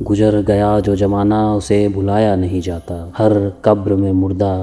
गुजर गया जो जमाना उसे भुलाया नहीं जाता। हर कब्र में मुर्दा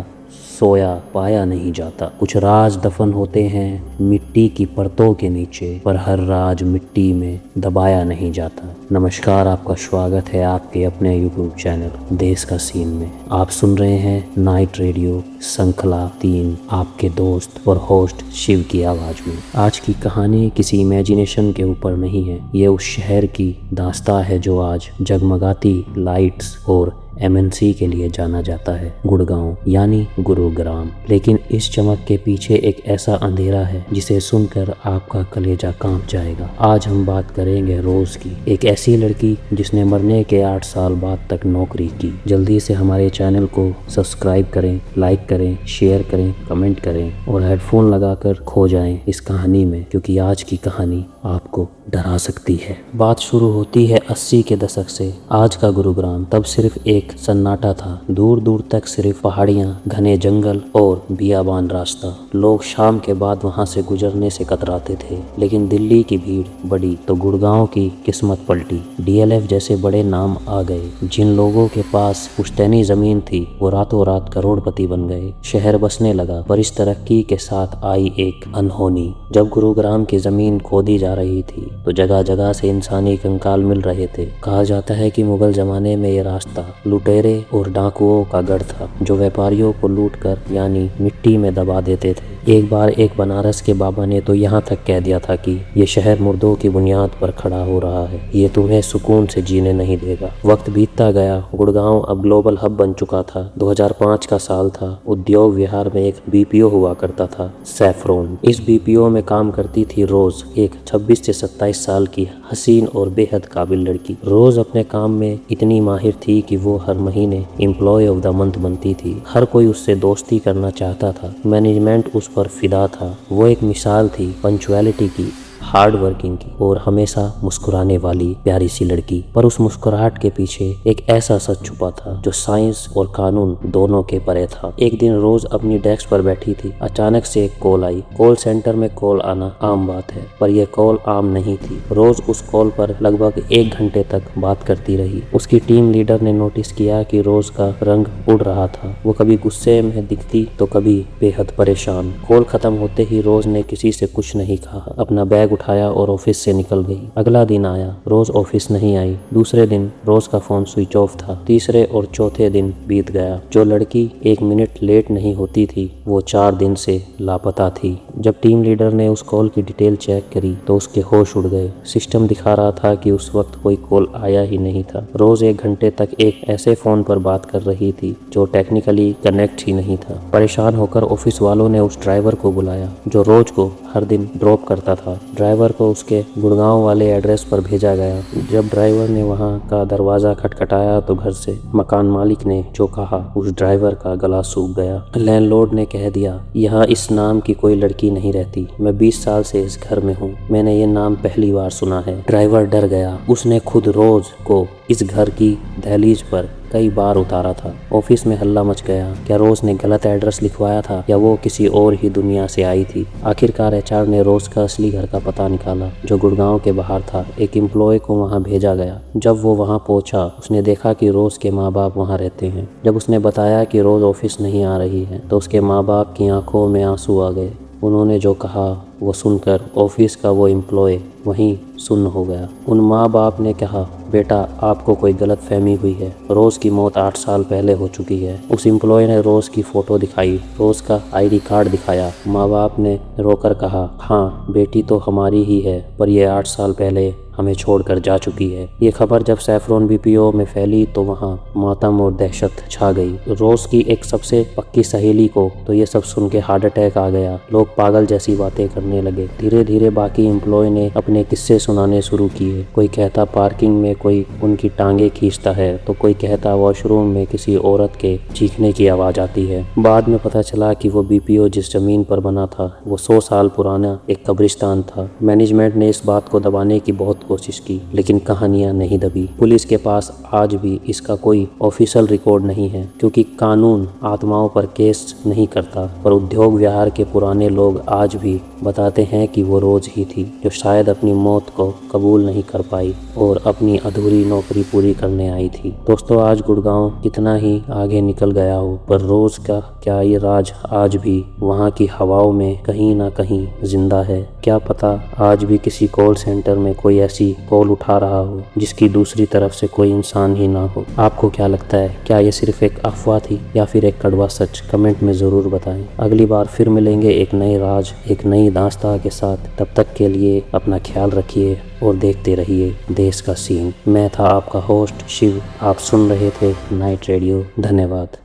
सोया पाया नहीं जाता। कुछ राज दफन होते हैं मिट्टी की परतों के नीचे, पर हर राज मिट्टी में दबाया नहीं जाता। नमस्कार, आपका स्वागत है आपके अपने यूट्यूब चैनल देश का सीन में। आप सुन रहे हैं नाइट रेडियो श्रृंखला 3, आपके दोस्त और होस्ट शिव की आवाज में। आज की कहानी किसी इमेजिनेशन के ऊपर नहीं है, ये उस शहर की दास्तां है जो आज जगमगाती लाइट्स और MNC के लिए जाना जाता है, गुड़गांव यानी गुरुग्राम। लेकिन इस चमक के पीछे एक ऐसा अंधेरा है जिसे सुनकर आपका कलेजा कांप जाएगा। आज हम बात करेंगे रोज की, एक ऐसी लड़की जिसने मरने के 8 साल बाद तक नौकरी की। जल्दी से हमारे चैनल को सब्सक्राइब करें, लाइक करें, शेयर करें, कमेंट करें और हेडफोन लगाकर खो जाएं इस कहानी में, क्योंकि आज की कहानी आपको डरा सकती है। बात शुरू होती है 80 के दशक से। आज का गुरुग्राम तब सिर्फ एक सन्नाटा था। दूर दूर तक सिर्फ पहाड़ियां, घने जंगल और बियाबान रास्ता। लोग शाम के बाद वहां से गुजरने से कतराते थे। लेकिन दिल्ली की भीड़ बढ़ी तो गुड़गांव की किस्मत पलटी। DLF जैसे बड़े नाम आ गए। जिन लोगों के पास पुश्तैनी जमीन थी वो रातों रात करोड़पति बन गए। शहर बसने लगा, पर इस तरक्की के साथ आई एक अनहोनी। जब गुरुग्राम की जमीन खोदी जा रही थी तो जगह जगह से इंसानी कंकाल मिल रहे थे। कहा जाता है कि मुगल जमाने में ये रास्ता लुटेरे और डाकुओं का गढ़ था, जो व्यापारियों को लूटकर यानी मिट्टी में दबा देते थे। एक बार एक बनारस के बाबा ने तो यहाँ तक कह दिया था कि ये शहर मुर्दों की बुनियाद पर खड़ा हो रहा है, ये तुम्हें सुकून से जीने नहीं देगा। वक्त बीतता गया, गुड़गांव अब ग्लोबल हब बन चुका था। 2005 का साल था। उद्योग विहार में एक BPO हुआ करता था, सैफरोन। इस BPO में काम करती थी रोज, एक 26 से 27 साल की हसीन और बेहद काबिल लड़की। रोज अपने काम में इतनी माहिर थी कि वो हर महीने एम्प्लॉय ऑफ द मंथ बनती थी। हर कोई उससे दोस्ती करना चाहता था। मैनेजमेंट उस पर फिदा था। वो एक मिसाल थी पंक्चुअलिटी की, हार्ड वर्किंग की और हमेशा मुस्कुराने वाली प्यारी सी लड़की। पर उस मुस्कुराहट के पीछे एक ऐसा सच छुपा था जो साइंस और कानून दोनों के परे था। एक दिन रोज अपनी डेस्क पर बैठी थी। अचानक से एक कॉल आई। कॉल सेंटर में कॉल आना आम बात है, पर यह कॉल आम नहीं थी। रोज उस कॉल पर लगभग 1 घंटे तक बात करती रही। उसकी टीम लीडर ने नोटिस किया कि रोज का रंग उड़ रहा था। वो कभी गुस्से में दिखती तो कभी बेहद परेशान। कॉल खत्म होते ही रोज ने किसी से कुछ नहीं कहा, अपना बैग उठाया और ऑफिस से निकल गई। अगला दिन आया, रोज ऑफिस नहीं आई। दूसरे दिन रोज का फोन स्विच ऑफ था। तीसरे और चौथे दिन बीत गया। जो लड़की 1 मिनट लेट नहीं होती थी वो 4 दिन से लापता थी। जब टीम लीडर ने उस कॉल की डिटेल चेक करी तो उसके होश उड़ गए। सिस्टम दिखा रहा था कि उस वक्त कोई कॉल आया ही नहीं था। रोज 1 घंटे तक एक ऐसे फोन पर बात कर रही थी जो टेक्निकली कनेक्ट ही नहीं था। परेशान होकर ऑफिस वालों ने उस ड्राइवर को बुलाया जो रोज को हर दिन ड्रॉप करता था। ड्राइवर को उसके गुड़गांव वाले एड्रेस पर भेजा गया। जब ड्राइवर ने वहां का दरवाजा खटखटाया तो घर से मकान मालिक ने जो कहा उस ड्राइवर का गला सूख गया। लैंडलॉर्ड ने कह दिया, यहाँ इस नाम की कोई लड़की नहीं रहती। मैं 20 साल से इस घर में हूँ, मैंने ये नाम पहली बार सुना है। ड्राइवर डर गया। उसने खुद रोज को इस घर की दहलीज पर कई बार उतारा था। ऑफिस में हल्ला मच गया। क्या रोज ने गलत एड्रेस लिखवाया था या वो किसी और ही दुनिया से आई थी? आखिरकार HR ने रोज का असली घर का पता निकाला, जो गुड़गांव के बाहर था। एक एम्प्लॉय को वहां भेजा गया। जब वो वहां पहुंचा उसने देखा कि रोज के माँ बाप वहां रहते हैं। जब उसने बताया कि रोज ऑफिस नहीं आ रही है तो उसके माँ बाप की आंखों में आंसू आ गए। उन्होंने जो कहा वो सुनकर ऑफिस का वो एम्प्लॉय वहीं सुन्न हो गया। उन माँ बाप ने कहा, बेटा आपको कोई गलत फहमी हुई है, रोज की मौत 8 साल पहले हो चुकी है। उस एम्प्लॉय ने रोज की फोटो दिखाई, रोज का ID कार्ड दिखाया। माँ बाप ने रोकर कहा, हाँ बेटी तो हमारी ही है, पर यह 8 साल पहले हमें छोड़कर जा चुकी है। ये खबर जब सैफरोन BPO में फैली तो वहाँ मातम और दहशत छा गई। रोज की एक सबसे पक्की सहेली को तो ये सब सुन के हार्ट अटैक आ गया। लोग पागल जैसी बातें करने लगे। धीरे धीरे बाकी एम्प्लॉय ने अपने किस्से सुनाने शुरू किए। कोई कहता पार्किंग में कोई उनकी टांगे खींचता है तो कोई कहता वॉशरूम में किसी औरत के चीखने की आवाज आती है। बाद में पता चला कि वो BPO जिस जमीन पर बना था वो 100 साल पुराना एक कब्रिस्तान था। मैनेजमेंट ने इस बात को दबाने की बहुत कोशिश की, लेकिन कहानियां नहीं दबी। पुलिस के पास आज भी इसका कोई ऑफिशियल रिकॉर्ड नहीं है, क्योंकि कानून आत्माओं पर केस नहीं करता। पर उद्योग विहार के पुराने लोग आज भी बताते हैं कि वो रोज ही थी जो शायद अपनी मौत को कबूल नहीं कर पाई और अपनी अधूरी नौकरी पूरी करने आई थी। दोस्तों, आज गुड़गांव कितना ही आगे निकल गया हो, पर रोज का क्या ये राज आज भी वहाँ की हवाओं में कहीं ना कहीं जिंदा है। क्या पता आज भी किसी कॉल सेंटर में कोई ऐसी कॉल उठा रहा हो जिसकी दूसरी तरफ से कोई इंसान ही ना हो। आपको क्या लगता है, क्या ये सिर्फ एक अफवाह थी या फिर एक कड़वा सच? कमेंट में ज़रूर बताएं। अगली बार फिर मिलेंगे एक नए राज, एक नई दास्तां के साथ। तब तक के लिए अपना ख्याल रखिए और देखते रहिए देश का सीन। मैं था आपका होस्ट शिव, आप सुन रहे थे नाइट रेडियो। धन्यवाद।